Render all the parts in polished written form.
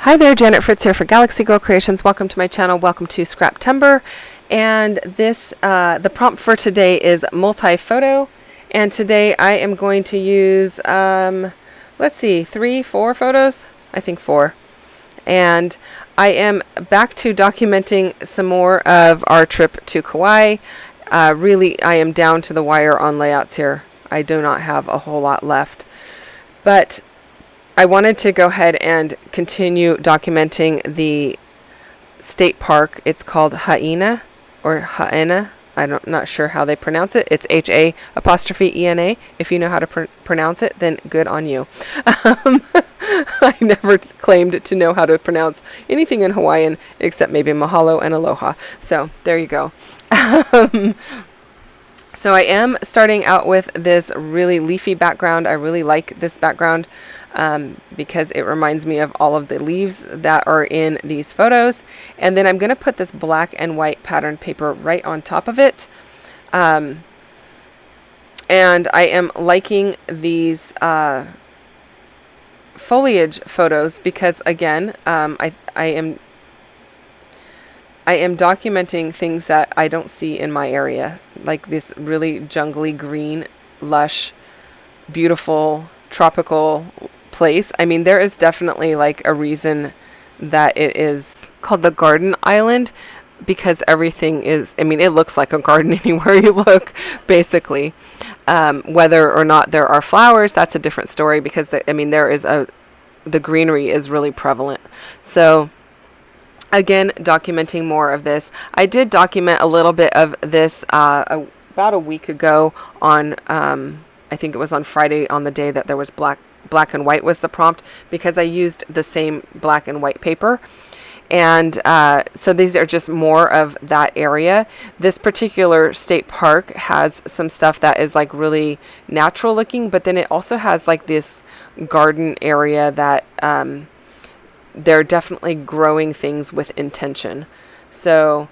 Hi there, Janet Fritz here for Galaxy Girl Creations. Welcome to my channel. Welcome to Scraptember. And this, the prompt for today is multi-photo. And today I am going to use, let's see, 4 photos? I think 4. And I am back to documenting some more of our trip to Kauai. Really, I am down to the wire on layouts here. I do not have a whole lot left. But I wanted to go ahead and continue documenting the state park. It's called Haena or Haena. I'm not sure how they pronounce it. It's H-A''ENA. If you know how to pronounce it, then good on you. I never claimed to know how to pronounce anything in Hawaiian except maybe mahalo and aloha. So there you go. So I am starting out with this really leafy background. I really like this background because it reminds me of all of the leaves that are in these photos. And then I'm going to put this black and white pattern paper right on top of it. And I am liking these foliage photos because, again, I am documenting things that I don't see in my area, like this really jungly green, lush, beautiful, tropical place. I mean, there is definitely like a reason that it is called the Garden Island, because everything is, I mean, it looks like a garden anywhere you look, basically. Whether or not there are flowers, that's a different story, because the greenery is really prevalent. So again, documenting more of this. I did document a little bit of this about a week ago on, I think it was on Friday, on the day that there was black and white was the prompt, because I used the same black and white paper. And so these are just more of that area. This particular state park has some stuff that is like really natural looking, but then it also has like this garden area that they're definitely growing things with intention. So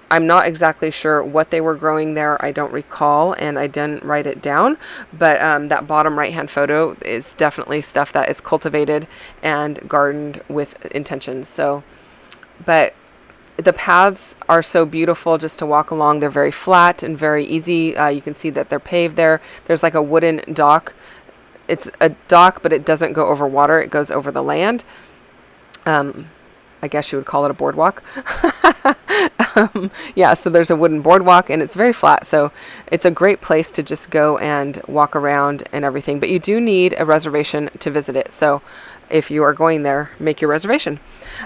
I'm not exactly sure what they were growing there. I don't recall, and I didn't write it down. But that bottom right-hand photo is definitely stuff that is cultivated and gardened with intention. So, but the paths are so beautiful just to walk along. They're very flat and very easy. You can see that they're paved there. There's like a wooden dock. It's a dock, but it doesn't go over water. It goes over the land. I guess you would call it a boardwalk. Yeah, so there's a wooden boardwalk, and it's very flat, so it's a great place to just go and walk around and everything. But you do need a reservation to visit it, so if you are going there, make your reservation.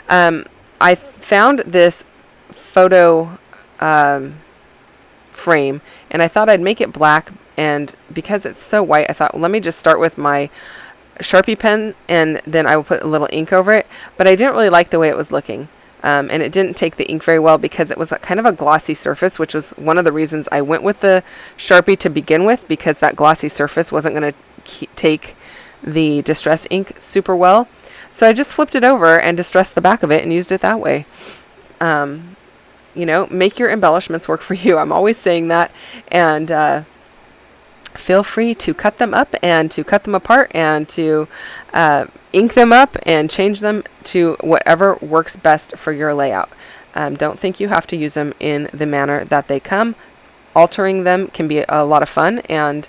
I found this photo frame, and I thought I'd make it black, and because it's so white, I thought, well, let me just start with my Sharpie pen, and then I will put a little ink over it. But I didn't really like the way it was looking, and it didn't take the ink very well because it was kind of a glossy surface, which was one of the reasons I went with the Sharpie to begin with, because that glossy surface wasn't going to take the distress ink super well. So I just flipped it over and distressed the back of it and used it that way. You know, make your embellishments work for you. I'm always saying that, and feel free to cut them up and to cut them apart and to ink them up and change them to whatever works best for your layout. Don't think you have to use them in the manner that they come. Altering them can be a lot of fun and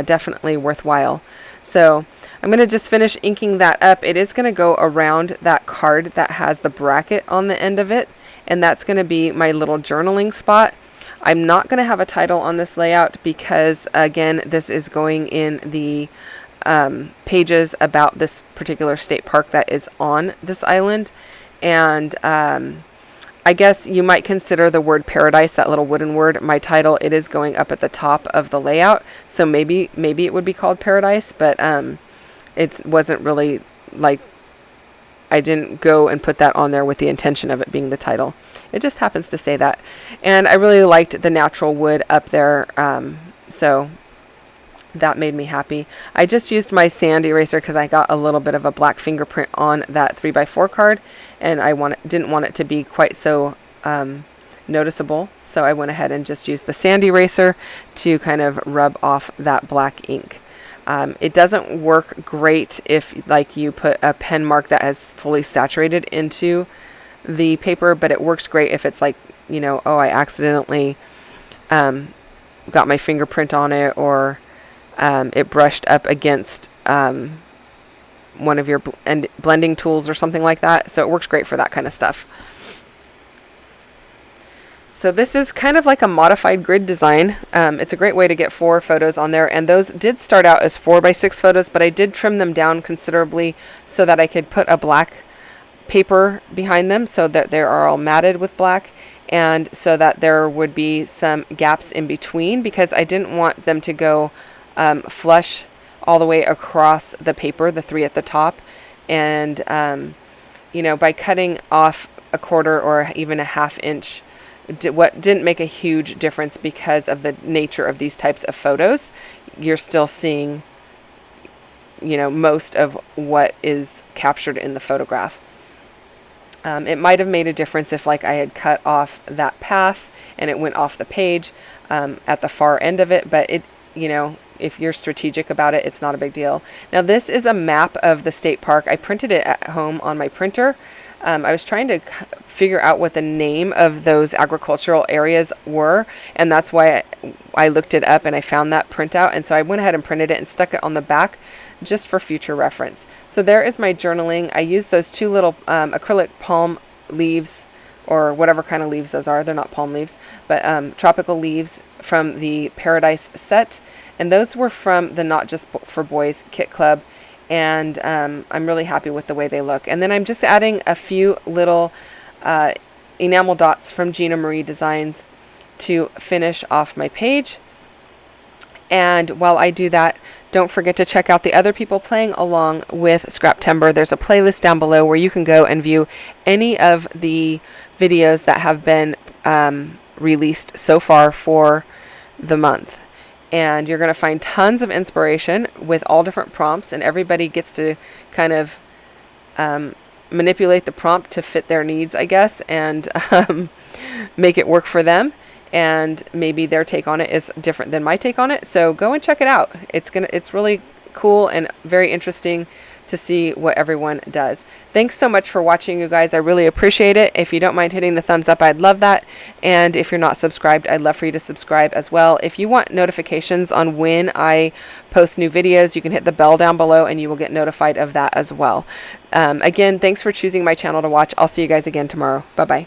definitely worthwhile. So I'm going to just finish inking that up. It is going to go around that card that has the bracket on the end of it, and that's going to be my little journaling spot. I'm not going to have a title on this layout because, again, this is going in the pages about this particular state park that is on this island. And I guess you might consider the word paradise, that little wooden word, my title. It is going up at the top of the layout, so maybe it would be called paradise, but it wasn't really like, I didn't go and put that on there with the intention of it being the title. It just happens to say that. And I really liked the natural wood up there, so that made me happy. I just used my sand eraser because I got a little bit of a black fingerprint on that 3x4 card, and I didn't want it to be quite so noticeable. So I went ahead and just used the sand eraser to kind of rub off that black ink. It doesn't work great if like you put a pen mark that has fully saturated into the paper, but it works great if it's like, you know, oh, I accidentally got my fingerprint on it, or it brushed up against one of your blending tools or something like that. So it works great for that kind of stuff. So this is kind of like a modified grid design. It's a great way to get 4 photos on there, and those did start out as 4x6 photos, but I did trim them down considerably so that I could put a black paper behind them so that they are all matted with black, and so that there would be some gaps in between, because I didn't want them to go flush all the way across the paper, the 3 at the top. And you know, by cutting off a 1/4 or even a 1/2 inch, what didn't make a huge difference because of the nature of these types of photos. You're still seeing, you know, most of what is captured in the photograph. It might have made a difference if like I had cut off that path and it went off the page at the far end of it, but it, you know, if you're strategic about it, it's not a big deal. Now this is a map of the state park. I printed it at home on my printer. I was trying to figure out what the name of those agricultural areas were, and that's why I looked it up and I found that printout, and so I went ahead and printed it and stuck it on the back just for future reference. So there is my journaling. I used those 2 little acrylic palm leaves, or whatever kind of leaves those are. They're not palm leaves, but tropical leaves from the Paradise set, and those were from the Not Just for Boys kit club. And I'm really happy with the way they look. And then I'm just adding a few little enamel dots from Gina Marie Designs to finish off my page. And while I do that, don't forget to check out the other people playing along with Scraptember. There's a playlist down below where you can go and view any of the videos that have been released so far for the month. And you're going to find tons of inspiration with all different prompts, and everybody gets to kind of manipulate the prompt to fit their needs, I guess, and make it work for them. And maybe their take on it is different than my take on it. So go and check it out. It's really cool and very interesting to see what everyone does. Thanks so much for watching, you guys. I really appreciate it. If you don't mind hitting the thumbs up, I'd love that. And if you're not subscribed, I'd love for you to subscribe as well. If you want notifications on when I post new videos, you can hit the bell down below and you will get notified of that as well. Again, thanks for choosing my channel to watch. I'll see you guys again tomorrow. Bye-bye.